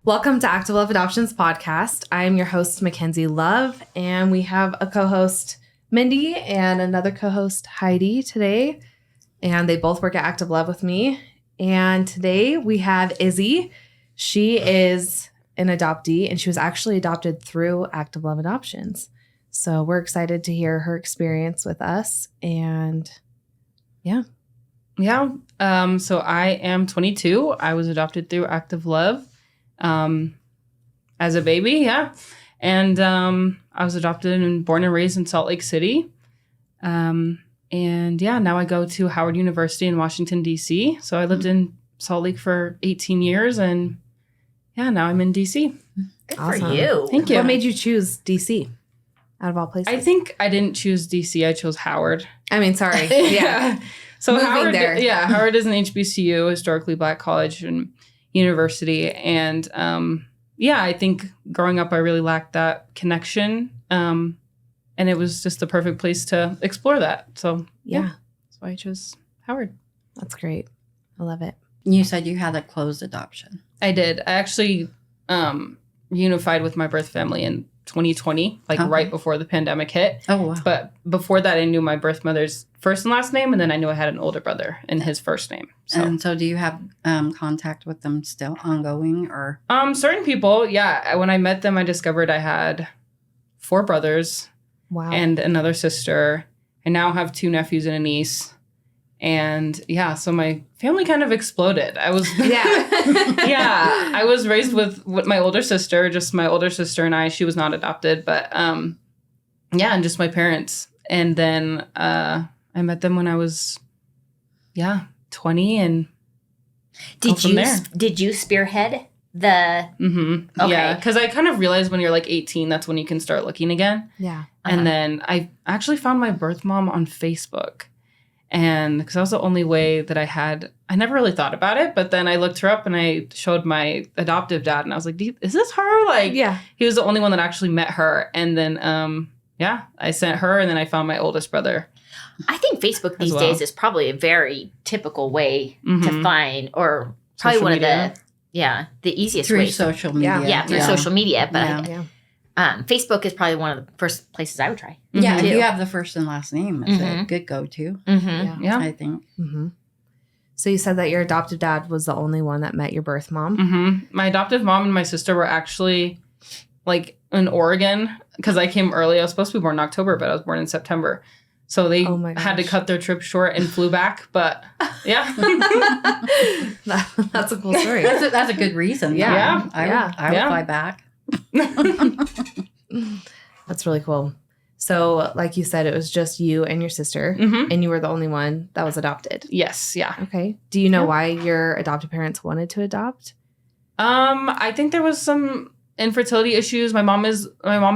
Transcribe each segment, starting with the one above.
Welcome to Active Love Adoptions podcast. I'm your host, Mackenzie Love, and we have a co-host, Mindy, and another co-host, Heidi, today. And they both work at Active Love with me. And today we have Izzy. She is an adoptee, and she was actually adopted through Active Love Adoptions. So we're excited to hear her experience with us. And yeah. Yeah. So I am 22. I was adopted through Active Love as a baby. Yeah. And I was adopted and born and raised in Salt Lake City. And yeah, now I go to Howard University in Washington, D.C. So I lived in Salt Lake for 18 years. And yeah, now I'm in D.C. Good Awesome. for you. Thank you. What made you choose DC out of all places? I think I didn't choose D.C. I chose Howard. I mean, sorry. Yeah. So Moving Howard, there. Yeah, Howard is an HBCU, historically Black college and university. And yeah, I think growing up, I really lacked that connection. And it was just the perfect place to explore that. So yeah, that's why I chose Howard. That's great. I love it. You said you had a closed adoption. I did. I actually unified with my birth family in 2020, like right before the pandemic hit. Oh, wow. But before that, I knew my birth mother's first and last name, and then I knew I had an older brother and his first name. So. And so do you have contact with them still ongoing or? Certain people, yeah. When I met them, I discovered I had 4 brothers and another sister. I now have 2 nephews and a niece. And yeah, so my family kind of exploded. I was, I was raised with my older sister, just my older sister and I. She was not adopted, but yeah, and just my parents. And then I met them when I was, 20, and Did you spearhead the? Mm-hmm. Okay. Yeah, because I kind of realized when you're like 18, that's when you can start looking again. Yeah, and then I actually found my birth mom on Facebook. And because that was the only way that I never really thought about it. But then I looked her up and I showed my adoptive dad and I was like, is this her? Like, he was the only one that actually met her. And then, I sent her and then I found my oldest brother. I think Facebook these days is probably a very typical way to find, or probably Social media. The easiest through way. social media. Yeah, through social media. But Yeah. Facebook is probably one of the first places I would try. Yeah, to if do. you have the first and last name, it's a good go-to, Yeah. I think. Mm-hmm. So you said that your adoptive dad was the only one that met your birth mom? Mm-hmm. My adoptive mom and my sister were actually like in Oregon because I came early. I was supposed to be born in October, but I was born in September. So they had to cut their trip short and flew back. But yeah. That's a cool story. That's a good reason. Yeah. I would fly back. That's really cool. So like you said, it was just you and your sister, and you were the only one that was adopted. Yes. Yeah. Okay. Do you know why your adoptive parents wanted to adopt? I think there was some infertility issues. My mom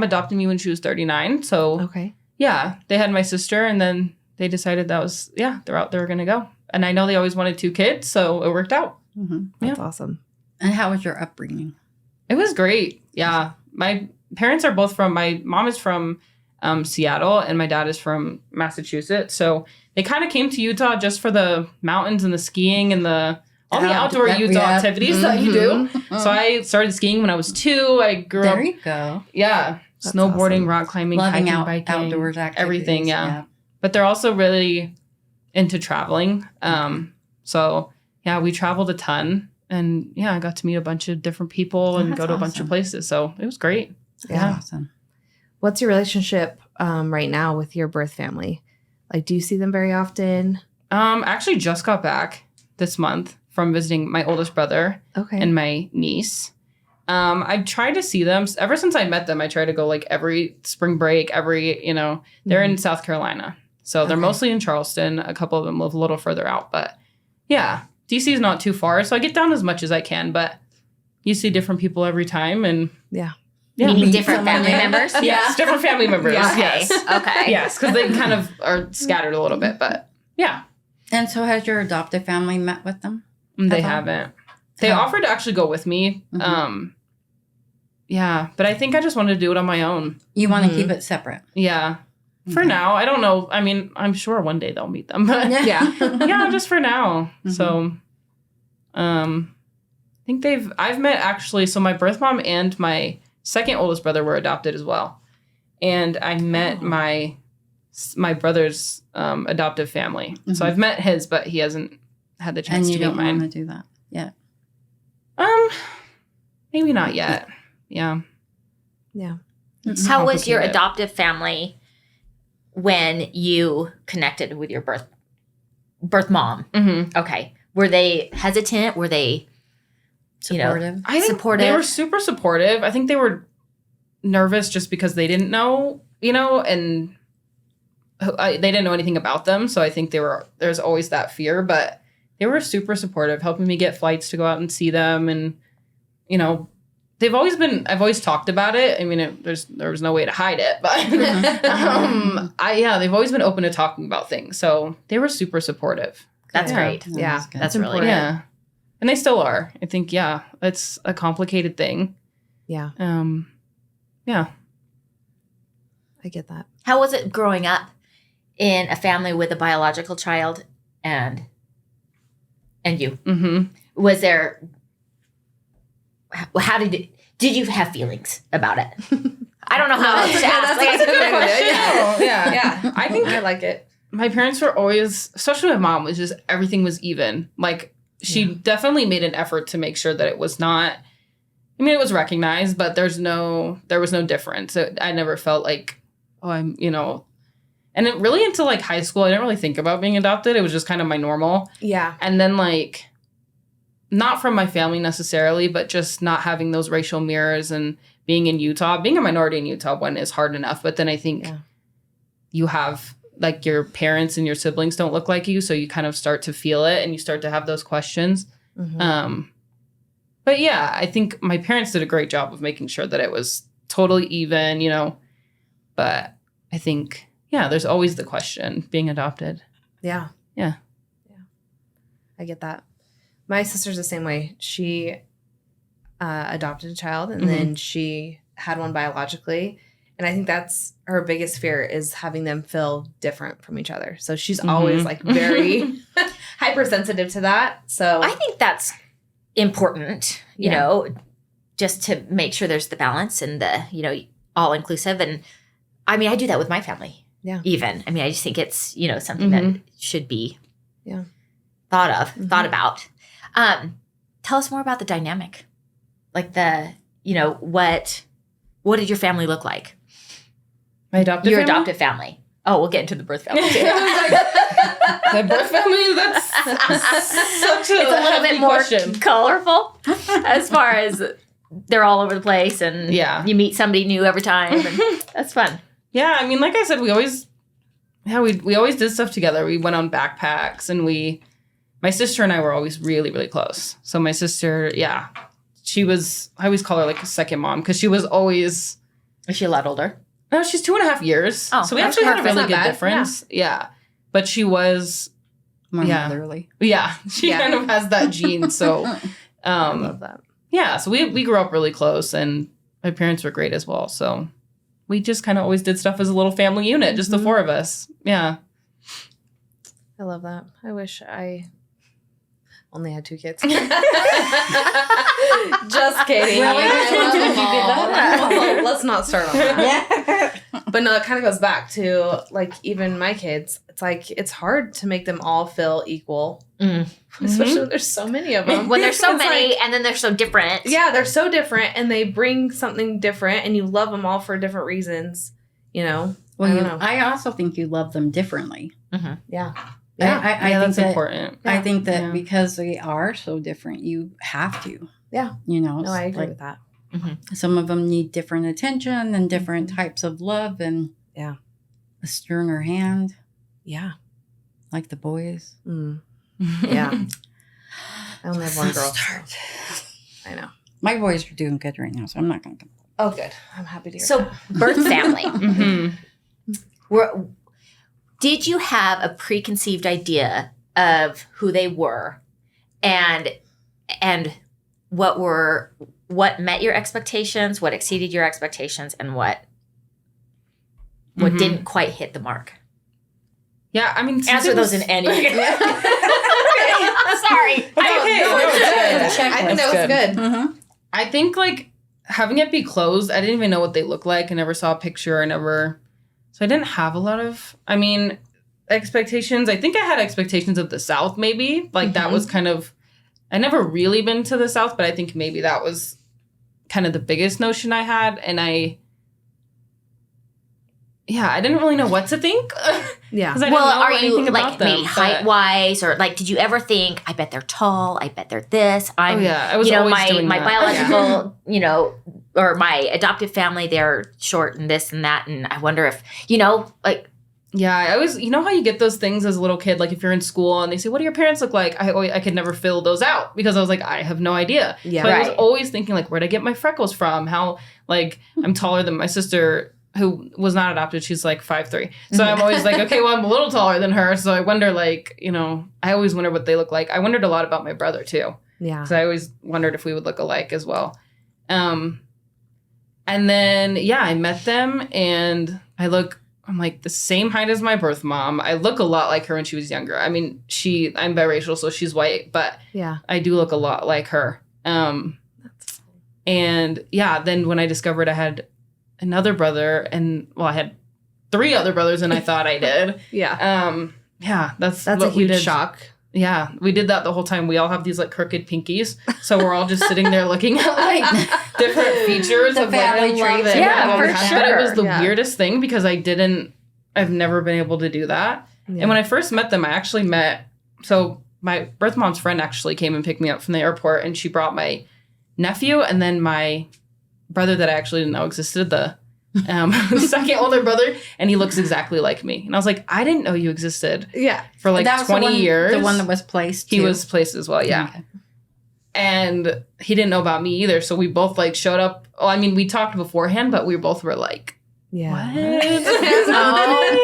adopted me when she was 39. So yeah, they had my sister and then they decided that was, the route they were going to go. And I know they always wanted 2 kids, so it worked out. Mm-hmm. That's awesome. And how was your upbringing? It was great. Yeah. My parents are both my mom is from Seattle and my dad is from Massachusetts. So they kind of came to Utah just for the mountains and the skiing and the outdoor Utah activities that you do. So I started skiing when I was 2. I grew up. There you go. Yeah. That's snowboarding, awesome. rock climbing, Loving hiking, biking. outdoors activities. Everything, yeah. But they're also really into traveling. So yeah, we traveled a ton. And yeah, I got to meet a bunch of different people and go to a bunch of places. So it was great. Yeah. Awesome. What's your relationship right now with your birth family? Like, do you see them very often? Actually just got back this month from visiting my oldest brother and my niece. I've tried to see them ever since I met them. I try to go like every spring break, they're in South Carolina. So they're mostly in Charleston. A couple of them live a little further out, but yeah, DC is not too far. So I get down as much as I can, but you see different people every time and meaning different family members? Yes, different family members. Okay. Yes. Okay. Yes, because they kind of are scattered a little bit, but yeah. And so has your adoptive family met with them? They haven't. They offered to actually go with me. Yeah, but I think I just wanted to do it on my own. You want to keep it separate? Yeah. For now, I don't know. I mean, I'm sure one day they'll meet them, but yeah, just for now. So, think I've met actually, so my birth mom and my second oldest brother were adopted as well. And I met my brother's adoptive family. Mm-hmm. So I've met his, but he hasn't had the chance to meet mine. And you don't want to do that yet? Maybe not yet. Yeah. Yeah. How was your adoptive family when you connected with your birth mom? Mm-hmm. Okay. Were they hesitant? Were they supportive? I think supportive. They were super supportive. I think they were nervous just because they didn't know, and they didn't know anything about them. So I think there's always that fear, but they were super supportive, helping me get flights to go out and see them. And, I've always talked about it. I mean, there was no way to hide it, but they've always been open to talking about things. So they were super supportive. That's great. Yeah. That's really good. Yeah. And they still are. I think, it's a complicated thing. Yeah. Yeah. I get that. How was it growing up in a family with a biological child and you? Mm-hmm. Was there... How did you have feelings about it? I don't know how else to ask. That's a good question. Yeah. I think I like it. My parents were always, especially my mom, was just everything was even. Like she definitely made an effort to make sure that it was not. I mean, it was recognized, but there was no difference. I never felt like, I'm, and it really until like high school, I didn't really think about being adopted. It was just kind of my normal. Yeah. And then like. Not from my family necessarily, but just not having those racial mirrors and being in Utah. Being a minority in Utah, one is hard enough. But then I think you have, like, your parents and your siblings don't look like you. So you kind of start to feel it and you start to have those questions. Mm-hmm. But yeah, I think my parents did a great job of making sure that it was totally even, But I think, there's always the question, being adopted. Yeah. Yeah. I get that. My sister's the same way. She adopted a child and then she had one biologically. And I think that's her biggest fear is having them feel different from each other. So she's always like very hypersensitive to that. So I think that's important, you know, just to make sure there's the balance and the, all inclusive. And I mean, I do that with my family. Yeah. Even. I mean, I just think it's, something that should be thought about. Tell us more about the dynamic. Like what did your family look like? My adoptive Your family? adoptive family. Oh, we'll get into the birth family too. The birth family, that's such a It's a little bit more question. colorful as far as they're all over the place and you meet somebody new every time. And that's fun. Yeah, I mean, like I said, we always did stuff together. We went on backpacks and my sister and I were always really, really close. So my sister, I always call her like a second mom because she was always. Is she a lot older? No, she's 2.5 years. Oh, so we actually had a really good difference. Yeah. But she was. More motherly. Yeah. She kind of has that gene. So. I love that. Yeah. So we grew up really close and my parents were great as well. So we just kind of always did stuff as a little family unit, just the four of us. Yeah. I love that. I wish I only had 2 kids. Just kidding. Really? Let's not start on that. But no, it kind of goes back to like even my kids. It's like it's hard to make them all feel equal, especially when there's so many of them. When there's so many, and then they're so different. Yeah, they're so different, and they bring something different, and you love them all for different reasons. Well, I don't know. I also think you love them differently. Yeah. Yeah, I think that's important. I think that because they are so different, you have to. Yeah. No, I agree with that. Some of them need different attention and different types of love and a sterner hand. Yeah. Like the boys. Yeah. I only have one girl. Start. I know. My boys are doing good right now, so I'm not going to. Oh, good. I'm happy to hear So, that. birth family. Did you have a preconceived idea of who they were and what met your expectations, what exceeded your expectations, and what didn't quite hit the mark? Yeah, I mean, Answer those in any. sorry. Okay, no, it's good. I think that was good. Mm-hmm. I think like having it be closed, I didn't even know what they look like. I never saw a picture. So I didn't have a lot of, expectations. I think I had expectations of the South, maybe. Like that was kind of, I never really been to the South, but I think maybe that was kind of the biggest notion I had. And I didn't really know what to think. Yeah. Well, Are you about like them, maybe height wise, or like did you ever think, I bet they're tall, I bet they're this? I was always doing my that. biological, or my adoptive family, they're short and this and that, and I wonder if, like. Yeah, I always, how you get those things as a little kid, like if you're in school and they say, what do your parents look like? I could never fill those out because I was like, I have no idea. Yeah. So I was always thinking like, where'd I get my freckles from? How, like, I'm taller than my sister who was not adopted. She's like 5'3". So I'm always like, okay, well, I'm a little taller than her. So I wonder like, I always wonder what they look like. I wondered a lot about my brother too. Yeah. Because I always wondered if we would look alike as well. And then, I met them and I'm like the same height as my birth mom. I look a lot like her when she was younger. I mean, I'm biracial, so she's white, but I do look a lot like her. And then when I discovered I had another brother I had 3 other brothers than I thought I did. That's a huge shock. Yeah, we did that the whole time. We all have these like crooked pinkies, so we're all just sitting there looking at like different features The of family like, tree. Yeah, for But it was the Yeah. weirdest thing because I've never been able to do that. Yeah. And when I first met them, so my birth mom's friend actually came and picked me up from the airport, and she brought my nephew and then my brother that I actually didn't know existed, the second older brother, and he looks exactly like me. And I was like, I didn't know you existed. Yeah. For like That was 20 years. The one that was placed. He too. was placed as well, yeah. Okay. And he didn't know about me either. So we both like showed up. Well, I mean, we talked beforehand, but we both were like, Yeah. what?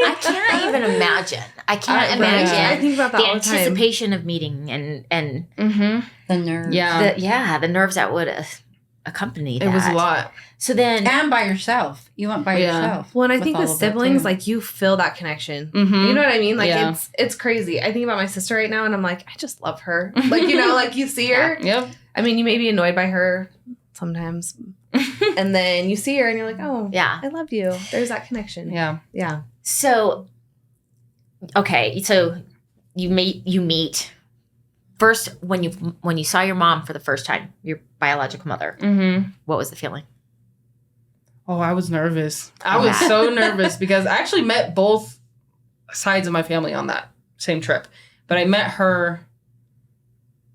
I can't even imagine. I can't imagine I think about that the all the time. anticipation of meeting and Mm-hmm. The nerve. Yeah. the nerves that would accompany that. It was a lot. So then, And by yourself. You went by yourself. Well, and I with think all with of that, siblings, too. like you feel that connection. Mm-hmm. You know what I mean? Like Yeah. it's crazy. I think about my sister right now and I'm like, I just love her. Like, like you see her. Yep. I mean, you may be annoyed by her sometimes. And then you see her and you're like, oh, yeah. I love you. There's that connection. Yeah. Yeah. So, okay. So you meet first when you saw your mom for the first time, your biological mother. Mm-hmm. What was the feeling? Oh, I was nervous. I was so nervous because I actually met both sides of my family on that same trip. But I met her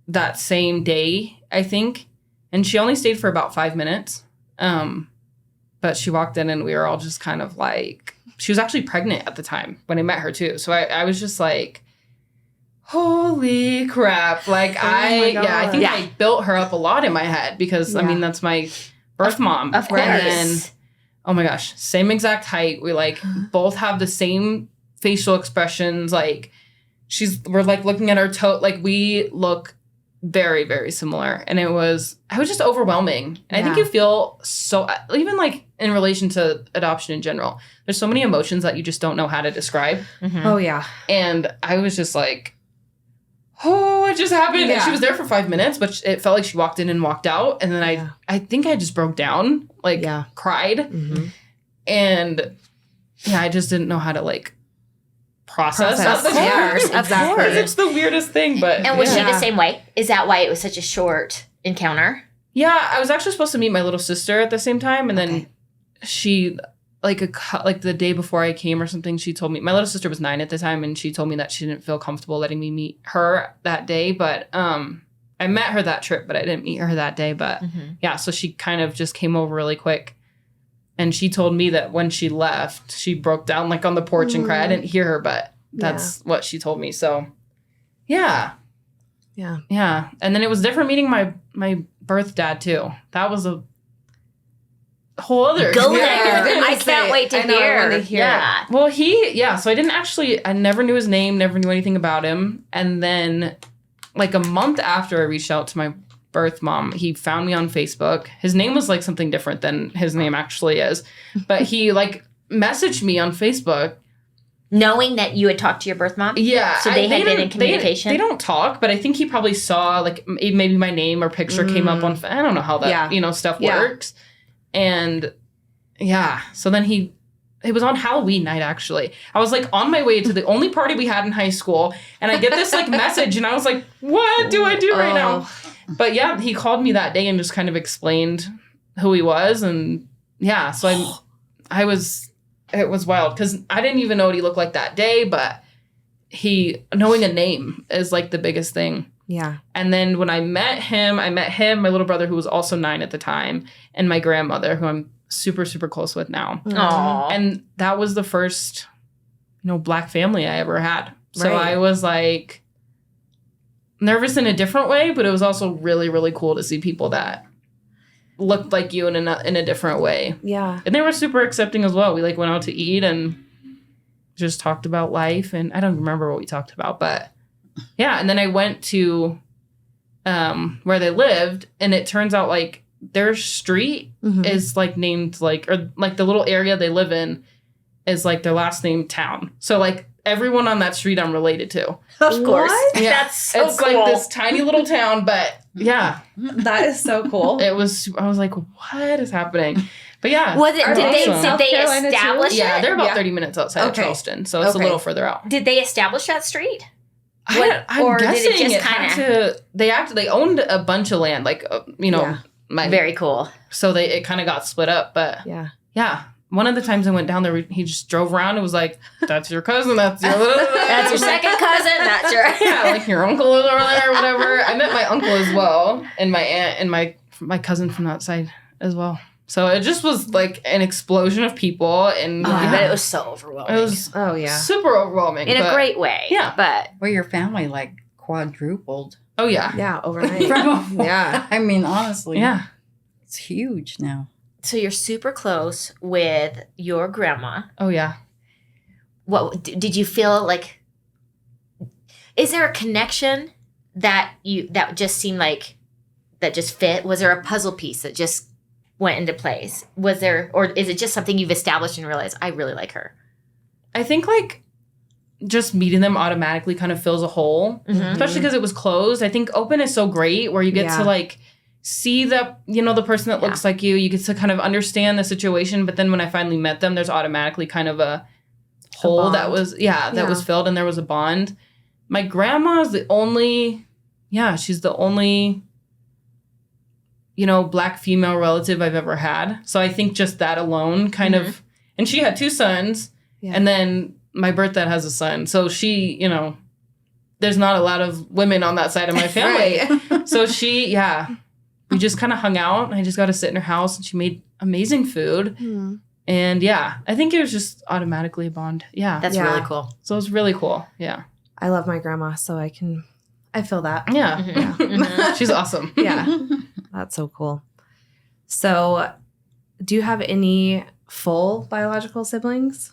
that same day, I think. And she only stayed for about 5 minutes. But she walked in and we were all just kind of like, she was actually pregnant at the time when I met her too. So I was just like, holy crap. Like I think I built her up a lot in my head because I mean, that's my birth mom. Of course. And then, oh my gosh, same exact height. We like both have the same facial expressions. Like we're like looking at our toe. Like we look very, very similar. And it was just overwhelming. And I think you feel so, even like in relation to adoption in general, there's so many emotions that you just don't know how to describe. Mm-hmm. Oh, yeah. And I was just like, oh, it just happened. Yeah. And she was there for 5 minutes, but it felt like she walked in and walked out. And then I think I just broke down, like cried. Mm-hmm. And I just didn't know how to like process. Of course. Exactly. It's the weirdest thing, but. And was she the same way? Is that why it was such a short encounter? Yeah, I was actually supposed to meet my little sister at the same time. And then she, like the day before I came or something, she told me, my little sister was 9 at the time, and she told me that she didn't feel comfortable letting me meet her that day. But I met her that trip, but I didn't meet her that day. But so she kind of just came over really quick. And she told me that when she left, she broke down like on the porch and cried. I didn't hear her, but that's what she told me. So, yeah. And then it was different meeting my birth dad too. That was a whole other. Go there. I can't wait to hear. Yeah. Well, so I never knew his name, never knew anything about him. And then like a month after I reached out to my birth mom, he found me on Facebook. His name was like something different than his name actually is, but he like messaged me on Facebook Knowing that you had talked to your birth mom? Yeah. So they had been in communication? They don't talk, but I think he probably saw, like, maybe my name or picture came up on, I don't know how that, stuff works. And, yeah. So then it was on Halloween night, actually. I was, like, on my way to the only party we had in high school, and I get this, like, message, and I was like, what do I do right now? But, yeah, he called me that day and just kind of explained who he was, and, yeah, so it was wild because I didn't even know what he looked like that day, but knowing a name is like the biggest thing. Yeah. And then when I met him, my little brother who was also 9 at the time, and my grandmother who I'm super, super close with now. Aww. And that was the first, Black family I ever had. So Right. I was like nervous in a different way, but it was also really, really cool to see people that looked like you in a different way. Yeah. And they were super accepting as well. We like went out to eat and just talked about life, and I don't remember what we talked about, but yeah. And then I went to where they lived, and it turns out like their street is like named like, or like the little area they live in is like their last name town. So like everyone on that street I'm related to. Of course. Yeah. That's so it's cool. like this tiny little town, but yeah. That is so cool. I was like, what is happening? But yeah. Was it, did they South Carolina too? establish Yeah, it? they're about 30 minutes outside of Charleston, so it's a little further out. Did they establish that street? I'm or did guessing it just had to. They owned a bunch of land, like Very cool. So it kind of got split up, but yeah. One of the times I went down there, he just drove around and was like, "That's your cousin. That's your that's your second cousin. That's your like your uncle is over there, or whatever." I met my uncle as well, and my aunt and my cousin from that side as well. So it just was like an explosion of people, and I bet it was so overwhelming. It was super overwhelming in a great way. Yeah, but your family like quadrupled. Oh yeah, yeah, overnight. Yeah, I mean honestly, yeah, it's huge now. So you're super close with your grandma. Oh yeah. What did you feel like? Is there a connection that just seemed like that just fit? Was there a puzzle piece that just went into place? Was there, or is it just something you've established and realized I really like her? I think like just meeting them automatically kind of fills a hole, especially because it was closed. I think open is so great where you get to like see the the person that looks like you. You get to kind of understand the situation. But then when I finally met them, there's automatically kind of a hole that was was filled, and there was a bond. My grandma is the only she's the only Black female relative I've ever had. So I think just that alone kind of, and she had 2 sons, and then my birth dad has a son. So she, there's not a lot of women on that side of my family. So she, we just kind of hung out, and I just got to sit in her house, and she made amazing food. And I think it was just automatically a bond. Yeah. That's really cool. So it was really cool. Yeah. I love my grandma, so I feel that. Yeah. She's awesome. Yeah. That's so cool. So do you have any full biological siblings?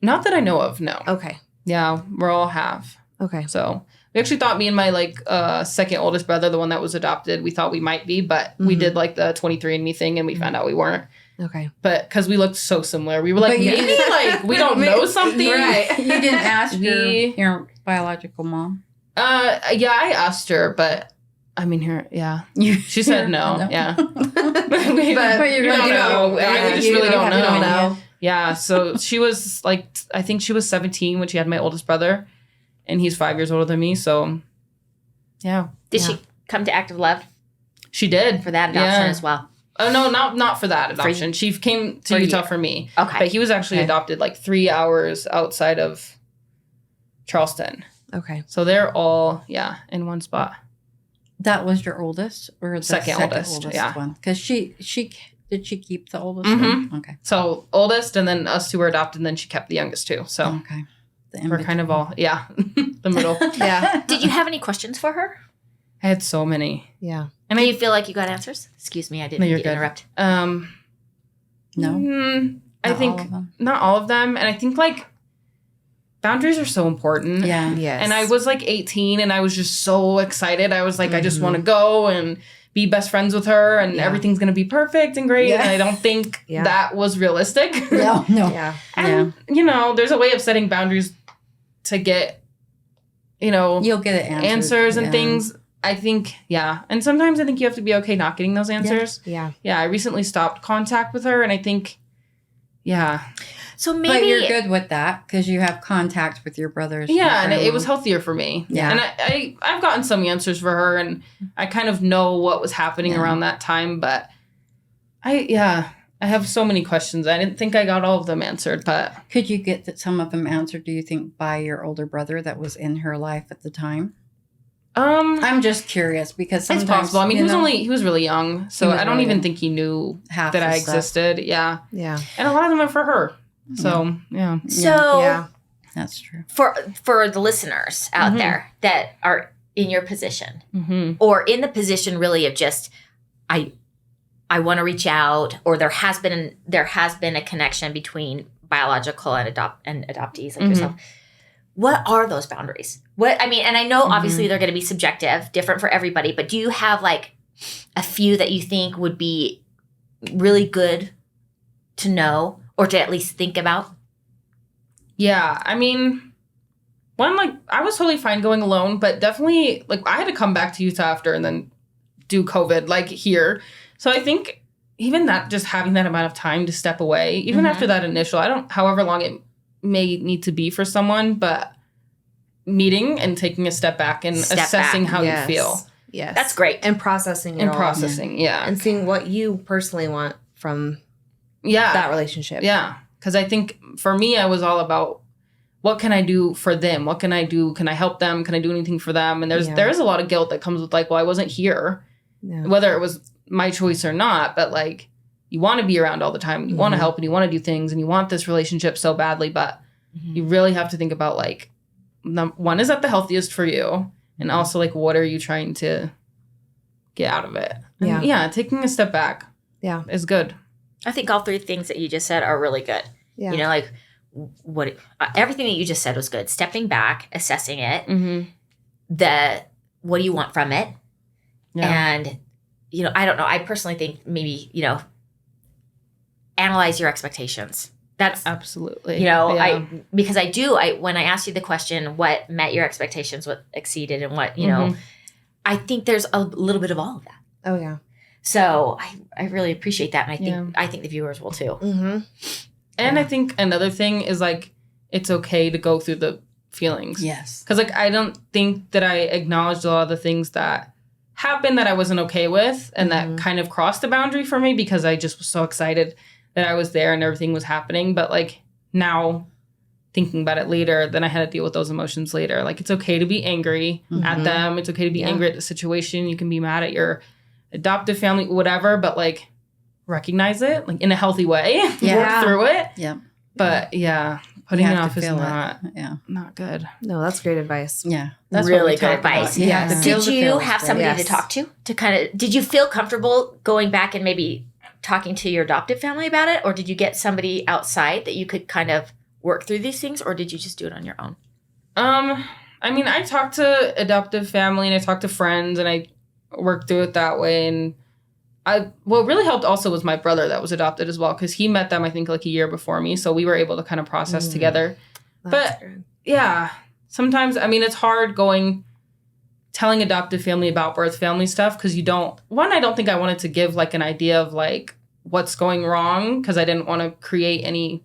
Not that I know of, no. Okay. Yeah, we're all half. Okay. So we actually thought me and my second oldest brother, the one that was adopted, we thought we might be, but we did like the 23andMe thing, and we found out we weren't. Okay. But because we looked so similar, we were like, maybe like we don't know something. Right. You didn't ask your biological mom? Yeah, I asked her, but I mean, she said no. Yeah. but we don't know. We just really don't know. Yeah. So she was like, I think she was 17 when she had my oldest brother, and he's 5 years older than me. So, yeah. Did she come to Active Love? She did. For that adoption as well? Oh, no, not for that adoption. She came to Utah for me. Okay. But he was actually adopted like 3 hours outside of Charleston. Okay. So they're all, in one spot. That was your oldest, or the second oldest one? Because she did she keep the oldest one? Okay. So oldest, and then us 2 were adopted, and then she kept the youngest 2. So we're kind of all the middle. Yeah. Did you have any questions for her? I had so many. Yeah. And do you feel like you got answers? Excuse me, I didn't mean to interrupt. No. I think not all of them, and I think like boundaries are so important. Yeah. Yes. And I was like 18, and I was just so excited. I was like, I just want to go and be best friends with her and everything's going to be perfect and great. Yeah. And I don't think that was realistic. No. Yeah. And, there's a way of setting boundaries to get, you'll get it answers and things. I think, and sometimes I think you have to be okay not getting those answers. Yeah. I recently stopped contact with her, and I think, So maybe but you're good with that because you have contact with your brothers. and it was healthier for me. Yeah. And I've gotten some answers for her, and I kind of know what was happening around that time, but I have so many questions. I didn't think I got all of them answered, but could you get some of them answered, do you think, by your older brother that was in her life at the time? I'm just curious because it's possible. I mean, he was really young, so I don't even think he knew half that I existed. Yeah. Yeah. And a lot of them are for her. So, yeah. So that's true. For the listeners out there that are in your position or in the position really of just, I want to reach out, or there has been a connection between biological and adoptees like yourself. What are those boundaries? And I know obviously they're going to be subjective, different for everybody, but do you have like a few that you think would be really good to know or to at least think about? Yeah. I mean, one, like, I was totally fine going alone, but definitely, like, I had to come back to Utah after and then do COVID, like, here. So I think even that, just having that amount of time to step away, even after that initial, however long it may need to be for someone, but meeting and taking a step back and assessing how you feel. Yes. That's great. And processing it And all. processing, And seeing what you personally want from yeah. that relationship. Yeah. Because I think for me, I was all about what can I do for them? What can I do? Can I help them? Can I do anything for them? And there's a lot of guilt that comes with like, well, I wasn't here, whether it was my choice or not. But like, you want to be around all the time. You want to help and you want to do things and you want this relationship so badly. But you really have to think about like, one, is that the healthiest for you? And also like, what are you trying to get out of it? And taking a step back is good. I think all three things that you just said are really good. Yeah. Like what everything that you just said was good. Stepping back, assessing it, what do you want from it? And, I don't know. I personally think maybe, analyze your expectations. That's absolutely, because when I asked you the question, what met your expectations, what exceeded, and what, I think there's a little bit of all of that. Oh yeah. So I really appreciate that. And I think the viewers will too. And I think another thing is like, it's okay to go through the feelings. Yes. Because like, I don't think that I acknowledged a lot of the things that happened that I wasn't okay with and that kind of crossed the boundary for me because I just was so excited that I was there and everything was happening. But like now thinking about it later, then I had to deal with those emotions later. Like it's okay to be angry at them. It's okay to be angry at the situation. You can be mad at your adoptive family, whatever, but like recognize it like in a healthy way, work through it. Yeah. But putting it off is not good. No, that's great advice. Yeah. That's really good advice. Yeah. Did you have somebody to talk to did you feel comfortable going back and maybe talking to your adoptive family about it? Or did you get somebody outside that you could kind of work through these things? Or did you just do it on your own? I mean, I talked to adoptive family and I talked to friends and I worked through it that way. And what really helped also was my brother that was adopted as well. Cause he met them, I think like a year before me. So we were able to kind of process together. That's but good. Sometimes, I mean, it's hard telling adoptive family about birth family stuff because I don't think I wanted to give like an idea of like what's going wrong because I didn't want to create any,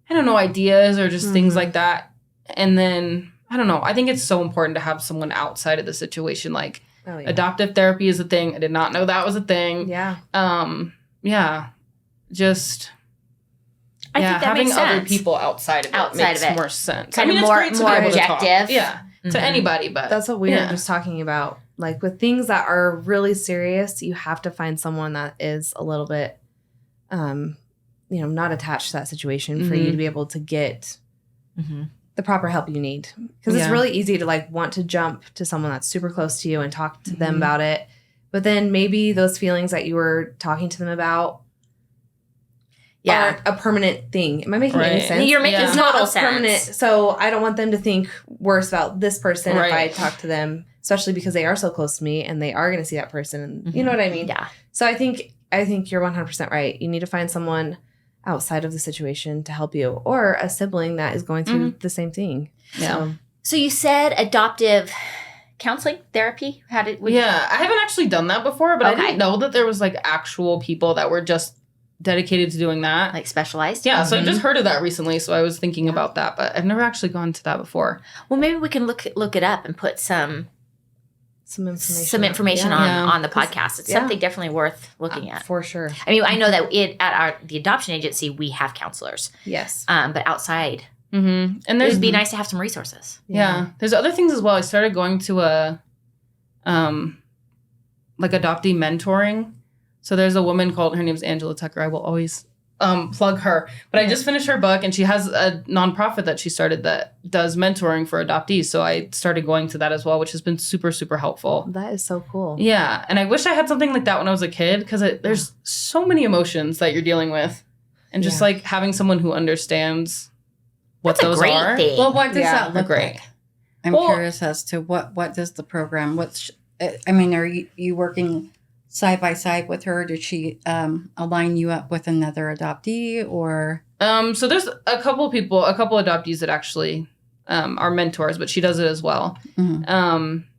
ideas or just things like that. And then, I don't know, I think it's so important to have someone outside of the situation. Like adoptive therapy is a thing. I did not know that was a thing. Yeah. Just... I think that having makes sense. Other people outside of it makes more sense. Kind of it's more, great to more be able objective. To talk. To anybody, but that's what we were just talking about. Like with things that are really serious, you have to find someone that is a little bit, not attached to that situation for you to be able to get the proper help you need. Because it's really easy to like want to jump to someone that's super close to you and talk to them about it. But then maybe those feelings that you were talking to them about aren't a permanent thing. Am I making any sense? You're making It's not total a permanent. sense. So I don't want them to think worse about this person if I Right. talk to them, especially because they are so close to me and they are going to see that person. And you know what I mean? Yeah. So I think you're 100% right. You need to find someone outside of the situation to help you, or a sibling that is going through the same thing. Yeah. So you said adoptive counseling therapy. I haven't actually done that before, but I Okay. didn't know that there was like actual people that were just dedicated to doing that. like specialized? Yeah, so I just heard of that recently, so I was thinking about that, but I've never actually gone to that before. Well, maybe we can look it up and put some information on the podcast. It's something definitely worth looking at. For sure. I mean, I know that at the adoption agency we have counselors, Yes. but outside And it there's would be nice to have some resources. there's other things as well. I started going to a like adoptee mentoring. So there's a woman called, her name's Angela Tucker. I will always plug her. But I just finished her book, and she has a nonprofit that she started that does mentoring for adoptees. So I started going to that as well, which has been super, super helpful. That is so cool. Yeah. And I wish I had something like that when I was a kid, because there's so many emotions that you're dealing with. And just like having someone who understands what That's a those great are. thing. Well, what does that look great. like? I'm curious as to what does the program, are you working side by side with her? Did she align you up with another adoptee, or? So there's a couple adoptees that actually are mentors, but she does it as well.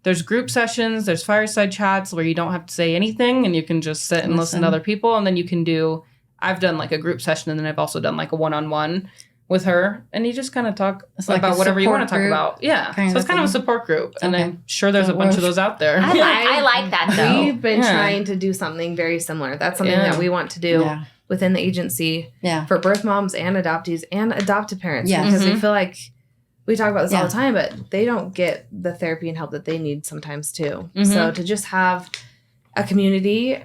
There's group sessions, there's fireside chats where you don't have to say anything and you can just sit and listen to other people. And then you can I've done like a group session, and then I've also done like a one-on-one with her, and you just kind of talk about whatever you want to talk about. Yeah. So it's kind of a support group. And I'm sure there's a bunch of those out there. I like that though. We've been trying to do something very similar. That's something that we want to do within the agency for birth moms and adoptees and adoptive parents. Yeah. Because we feel like we talk about this all the time, but they don't get the therapy and help that they need sometimes too. So to just have a community,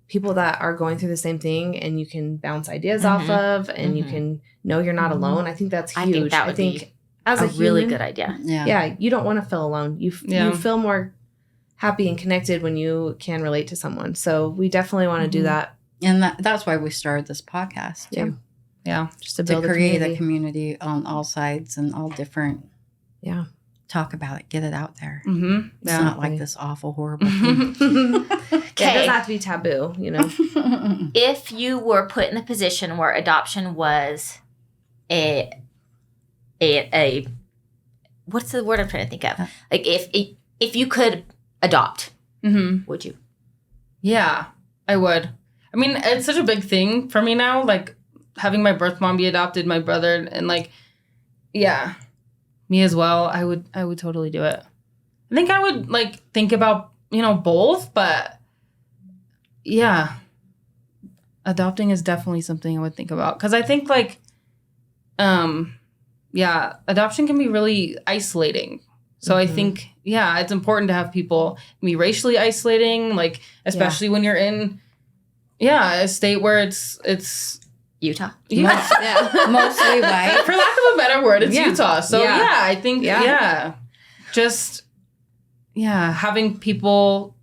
people that are going through the same thing, and you can bounce ideas off of, and you can know you're not alone. I think that's huge. I think that would be as a really human, good idea. Yeah, you don't want to feel alone. You feel more happy and connected when you can relate to someone. So we definitely want to do that. And that's why we started this podcast too. Yeah. Just to build create a community on all sides and all different. Yeah. Talk about it. Get it out there. It's not like this awful, horrible thing. It doesn't have to be taboo, you know. If you were put in the position where adoption was a what's the word I'm trying to think of? Like if you could adopt, would you? Yeah, I would. I mean, it's such a big thing for me now, like having my birth mom be adopted, my brother, and like, me as well. I would totally do it. I think I would like think about, both, but adopting is definitely something I would think about. Cause I think like, adoption can be really isolating. So I think, it's important to have people be racially isolating, like, especially when you're in, a state where it's Utah. Mostly white. For lack of a better word, it's Utah. So I think, just, having people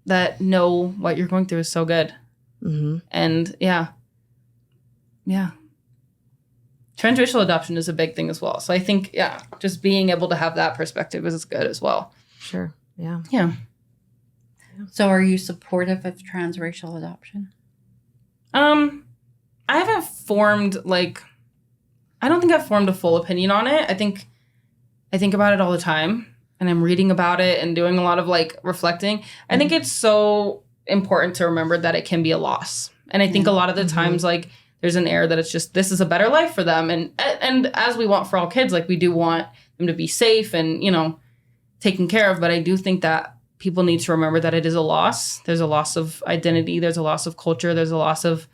that know what you're going through is so good. And transracial adoption is a big thing as well. So I think, just being able to have that perspective is good as well. Sure. Yeah. Yeah. So are you supportive of transracial adoption? I haven't formed I don't think I've formed a full opinion on it. I think about it all the time, and I'm reading about it and doing a lot of reflecting. I think it's so important to remember that it can be a loss. And I think a lot of the times there's an air that it's just, this is a better life for them. And as we want for all kids, we do want them to be safe and, taken care of. But I do think that people need to remember that it is a loss. There's a loss of identity. There's a loss of culture. There's a loss of,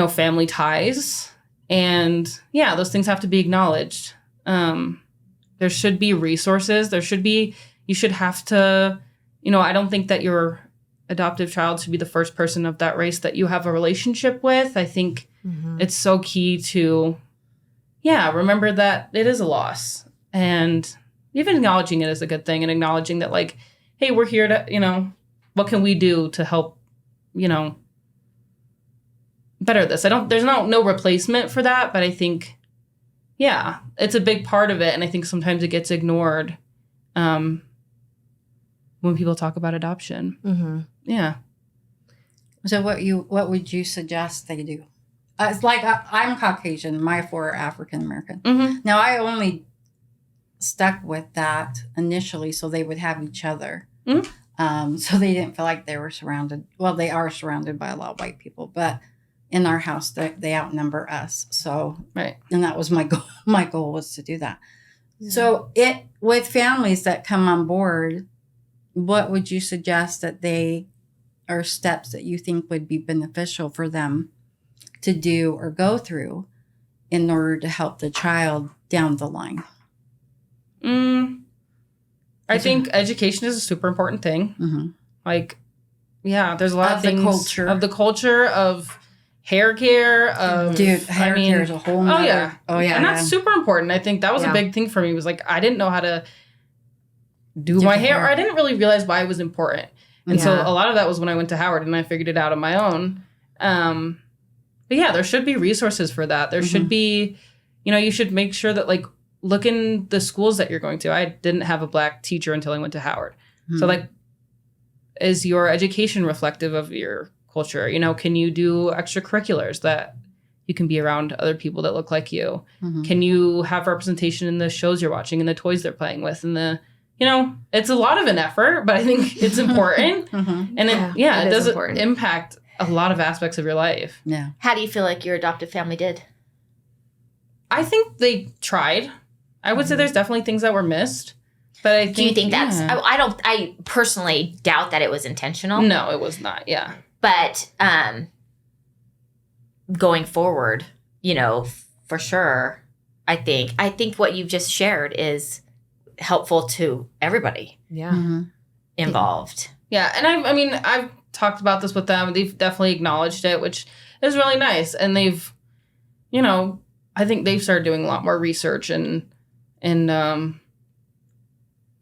family ties. And those things have to be acknowledged. There should be resources. You should have to, I don't think that your adoptive child should be the first person of that race that you have a relationship with. I think it's so key to, remember that it is a loss. And even acknowledging it is a good thing, and acknowledging that hey, we're here to, what can we do to help, better this. There's no replacement for that, but I think, yeah, it's a big part of it. And I think sometimes it gets ignored when people talk about adoption. Mm-hmm. Yeah. So what would you suggest they do? It's like I'm Caucasian. My 4 are African American. Mm-hmm. Now I only stuck with that initially so they would have each other. Mm-hmm. So they didn't feel like they were surrounded. Well, they are surrounded by a lot of white people, but in our house they outnumber us. So right. And that was my goal. My goal was to do that. Yeah. So with families that come on board, what would you suggest that they are steps that you think would be beneficial for them to do or go through in order to help the child down the line? I think education is a super important thing. Mm-hmm. Like, yeah, there's a lot of things of the culture of hair care. Hair care is a whole nother. Oh yeah, and that's super important. I think that was a big thing for me. Was like I didn't know how to do my hair, or I didn't really realize why it was important. And so a lot of that was when I went to Howard and I figured it out on my own. But yeah, there should be resources for that. There should be, you should make sure that like, look in the schools that you're going to. I didn't have a Black teacher until I went to Howard. Mm-hmm. So like, is your education reflective of your culture? Can you do extracurriculars that you can be around other people that look like you? Mm-hmm. Can you have representation in the shows you're watching and the toys they're playing with and the, it's a lot of an effort, but I think it's important. Mm-hmm. And it does impact a lot of aspects of your life. Yeah. How do you feel like your adoptive family did? I think they tried. I would say there's definitely things that were missed, but I think. Do you think that's? I personally doubt that it was intentional. No, it was not. Yeah. But going forward, for sure, I think what you've just shared is helpful to everybody. Yeah. Involved. Yeah, and I've talked about this with them. They've definitely acknowledged it, which is really nice. And they've, I think they've started doing a lot more research and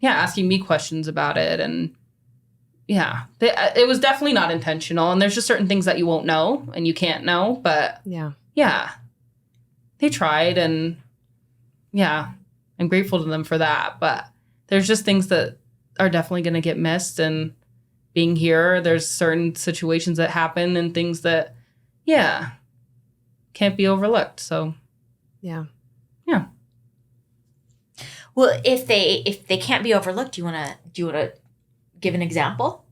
asking me questions about it. And it was definitely not intentional. And there's just certain things that you won't know and you can't know. But they tried, and I'm grateful to them for that. But there's just things that are definitely going to get missed. And being here, there's certain situations that happen and things that, can't be overlooked. So, yeah. Well, if they can't be overlooked, do you want to give an example?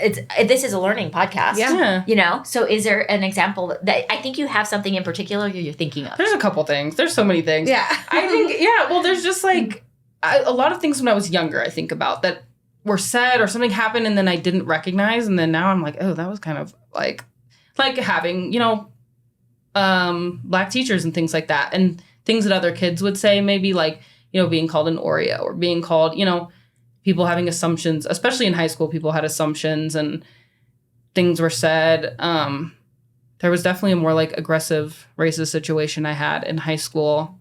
This is a learning podcast. Yeah. So is there an example that I think you have something in particular you're thinking of? There's a couple things. There's so many things. Yeah. I think, well, there's just like a lot of things when I was younger, I think about that were said or something happened and then I didn't recognize. And then now I'm like, oh, that was kind of like having, Black teachers and things like that. And things that other kids would say, maybe like, being called an Oreo or being called, people having assumptions, especially in high school, people had assumptions and things were said. There was definitely a more like aggressive racist situation I had in high school.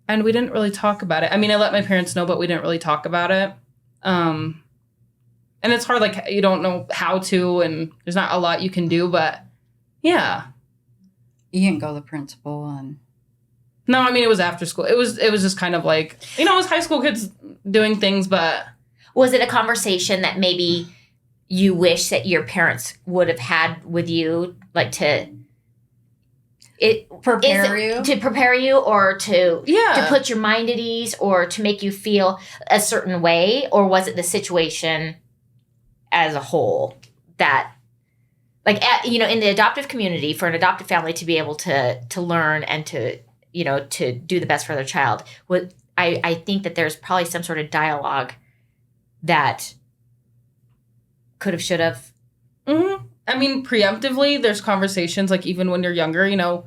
And we didn't really talk about it. I let my parents know, but we didn't really talk about it. And it's hard, like you don't know how to, and there's not a lot you can do, but yeah. You didn't go to the principal and... No, it was after school. It was just kind of like, it was high school kids doing things, but... Was it a conversation that maybe you wish that your parents would have had with you, like to prepare you or to put your mind at ease or to make you feel a certain way? Or was it the situation as a whole that, like, in the adoptive community, for an adoptive family to be able to learn and to do the best for their child, I think that there's probably some sort of dialogue that could have, should have. Mm-hmm. Preemptively, there's conversations, like even when you're younger,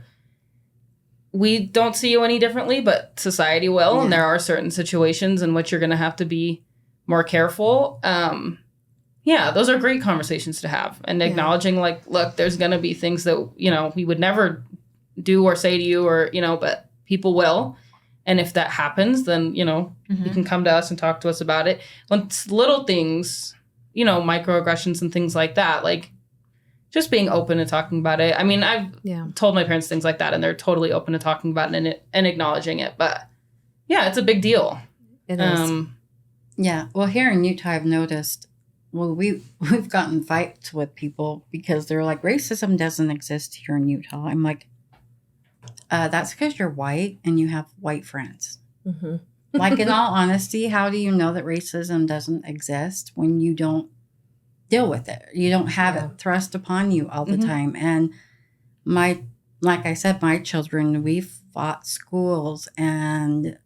we don't see you any differently, but society will. Yeah. And there are certain situations in which you're going to have to be more careful. Those are great conversations to have. And acknowledging, like, look, there's going to be things that, we would never do or say to you or, but people will. And if that happens, then, you can come to us and talk to us about it. When it's little things, microaggressions and things like that, like, just being open to talking about it. I mean, I've told my parents things like that, and they're totally open to talking about it and acknowledging it. But yeah, it's a big deal. It is. Yeah. Well, here in Utah, I've noticed, we've gotten fights with people because they're like, racism doesn't exist here in Utah. I'm like, that's because you're white and you have white friends. Mm-hmm. Like, in all honesty, how do you know that racism doesn't exist when you don't deal with it? You don't have it thrust upon you all the time. And like I said, my children, we fought schools, and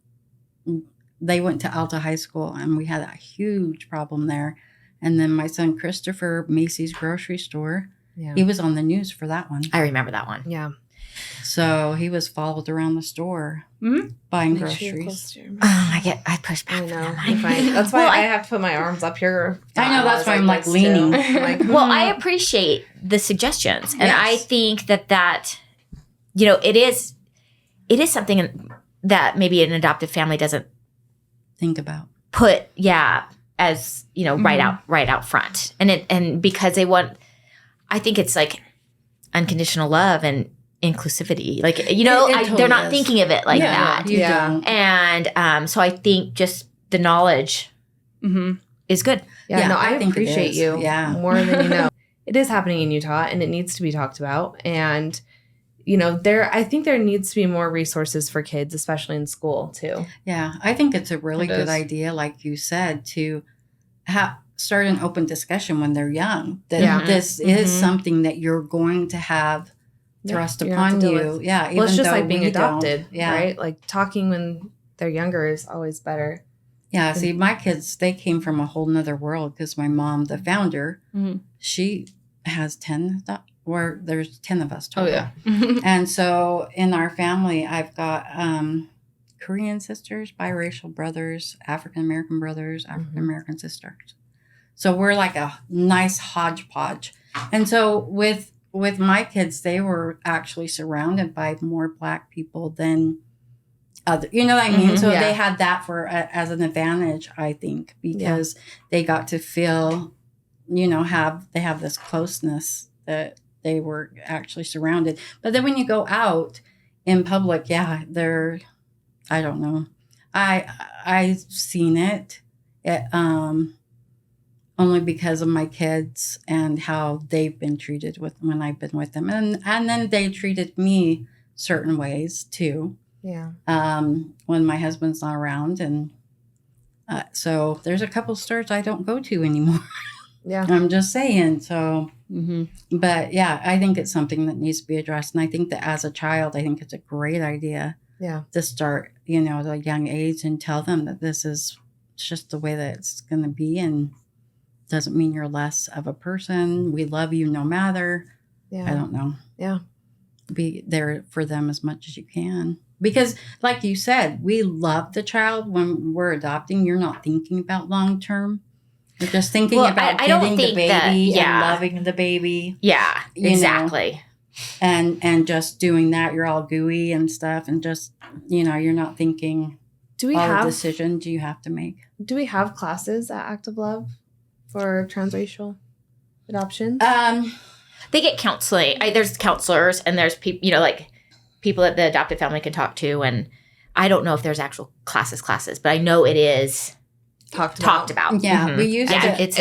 they went to Alta High School, and we had a huge problem there. And then my son Christopher, Macy's grocery store, he was on the news for that one. I remember that one. Yeah. So he was followed around the store buying groceries. I push back. I know. That's why I have to put my arms up here. I know. That's why I'm like leaning. Well, I appreciate the suggestions, and I think that it is something that maybe an adoptive family doesn't think about. Put as right out front, and because they want, I think it's like unconditional love and inclusivity, like totally they're not thinking of it like that. Don't. And so I think just the knowledge is good. I appreciate you more than you know. It is happening in Utah, and it needs to be talked about. And I think there needs to be more resources for kids, especially in school too. Yeah, I think it's a really good idea, like you said, to start an open discussion when they're young. That this is something that you're going to have thrust upon you. Yeah, well, it's just like being adopted, right? Like talking when they're younger is always better. Yeah, see, my kids, they came from a whole nother world because my mom, the founder, she has 10, or there's 10 of us total. Oh, yeah. And so in our family, I've got Korean sisters, biracial brothers, African-American brothers, African-American sisters. So we're like a nice hodgepodge. And so with my kids, they were actually surrounded by more Black people than other, you know what I mean? So they had that as an advantage, I think, because they got to feel, they have this closeness that they were actually surrounded. But then when you go out in public, they're, I don't know. I've seen it. Only because of my kids and how they've been treated when I've been with them. And then they treated me certain ways too. Yeah. When my husband's not around. And so there's a couple stores I don't go to anymore. Yeah. I'm just saying. So, but I think it's something that needs to be addressed. And I think that as a child, I think it's a great idea to start, at a young age and tell them that this is just the way that it's going to be. And doesn't mean you're less of a person. We love you no matter. Yeah. I don't know. Yeah. Be there for them as much as you can. Because like you said, we love the child when we're adopting. You're not thinking about long term. You're just thinking about getting the baby and loving the baby. Yeah, exactly. And just doing that. You're all gooey and stuff. And just, you're not thinking the decisions you have to make. Do we have classes at Active Love for transracial adoption? They get counseling. There's counselors, and there's people, people that the adoptive family can talk to. And I don't know if there's actual classes, but I know it is talked about. Yeah, we used to. It's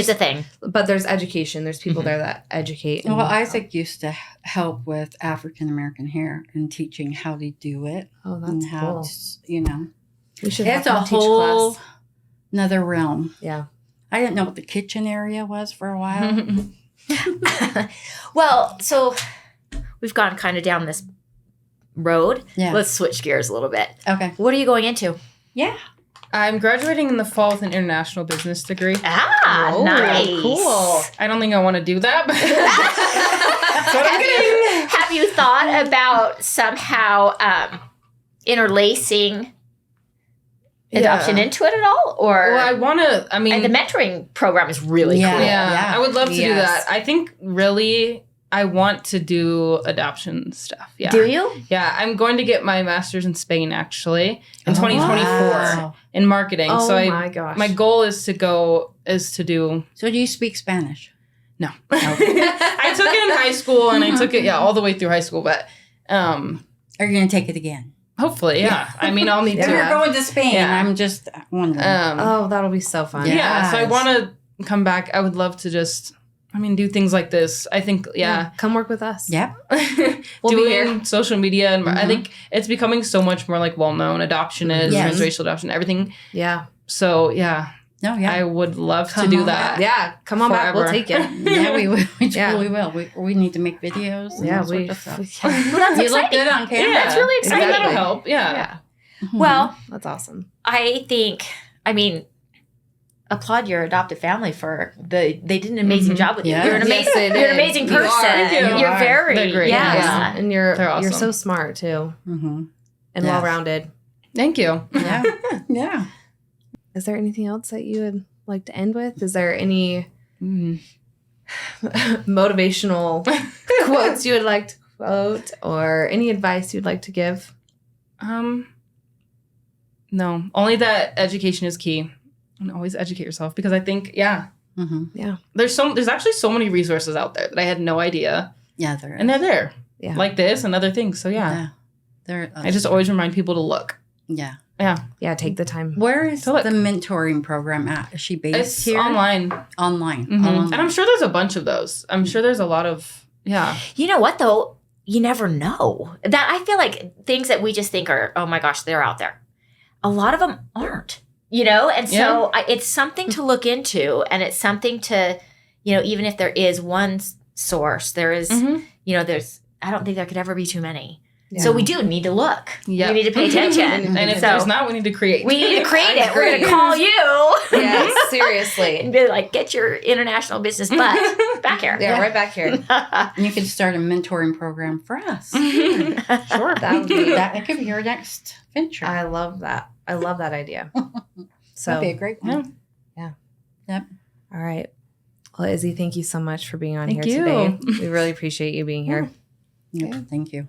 a thing. But there's education. There's people there that educate. Well, Isaac used to help with African American hair and teaching how to do it. Oh, that's cool. We should. It's a whole another realm. Yeah. I didn't know what the kitchen area was for a while. Well, so we've gone kind of down this road. Yeah. Let's switch gears a little bit. Okay. What are you going into? Yeah. I'm graduating in the fall with an international business degree. Nice. Cool. I don't think I want to do that, but that's what I'm getting. Have you thought about somehow interlacing adoption into it at all? Or well, I want to, and the mentoring program is really cool. Yeah, I would love to do that. I think really I want to do adoption stuff. Yeah. Do you? Yeah, I'm going to get my master's in Spain actually in 2024 in marketing. Oh so my gosh. My goal is to do. So do you speak Spanish? No. I took it in high school and I took it, all the way through high school. But Are you going to take it again? hopefully, yeah. I mean, I'll need If to. you're going to Spain, I'm just wondering. Oh, that'll be so fun. Yeah. So I want to come back. I would love to just, do things like this. I think, Come work with us. Yep. We'll be doing here. social media. And I think it's becoming so much more like well-known. Adoption is, Yes. transracial adoption, everything. Yeah. So, No, yeah. I would love Come to do on that. back. Yeah. Come on back. We'll Forever. take it. Yeah, we will. We Yeah. truly will. We need to make videos. And Yeah. all sorts of stuff. Well, that's You look exciting. good on camera. Yeah, it's really I exciting. mean, that'll Exactly. help. Yeah. Yeah. Well, That's awesome. I think, applaud your adoptive family for they did an amazing job with you. Yeah. You're an Yes, amazing, they you're an did. amazing You are. person. Thank you. You're You are. very, They're great. yeah. Yeah. And you're They're awesome. so smart too Mhm. and Yes. well-rounded. Thank you. Yeah. Yeah. Is there anything else that you would like to end with? Is there any motivational quotes you would like to quote or any advice you'd like to give? No, only that education is key, and always educate yourself, because I think, Mm-hmm. there's actually so many resources out there that I had no idea, Yeah, there is. and they're there, Yeah. like this and other things. So There. I just always remind people to look. Yeah. Yeah, take the time. Where is So look. the mentoring program at? Is she based It's here? online, Online. Mhm. Online. and I'm sure there's a bunch of those. I'm sure there's a lot of You know what though? You never know. That I feel like things that we just think are, oh my gosh, they're out there. A lot of them aren't, and so it's something to look into, and it's something to, even if there is one source, there is, there's. I don't think there could ever be too many. Yeah. So we do need to look. Yep. We need to pay attention. And if so there's not, we need to create. we need to create I it. We're going to agree. call you. Yes, seriously. And be like, get your international business butt back here. Yeah, right back here. And you could start a mentoring program for us. Sure. That would be That could be your next venture. I love that. I love that idea. So That'd be a great one. all right. Well, Izzy, thank you so much for being on Thank here you. today. We really appreciate you being here. Yeah, thank you.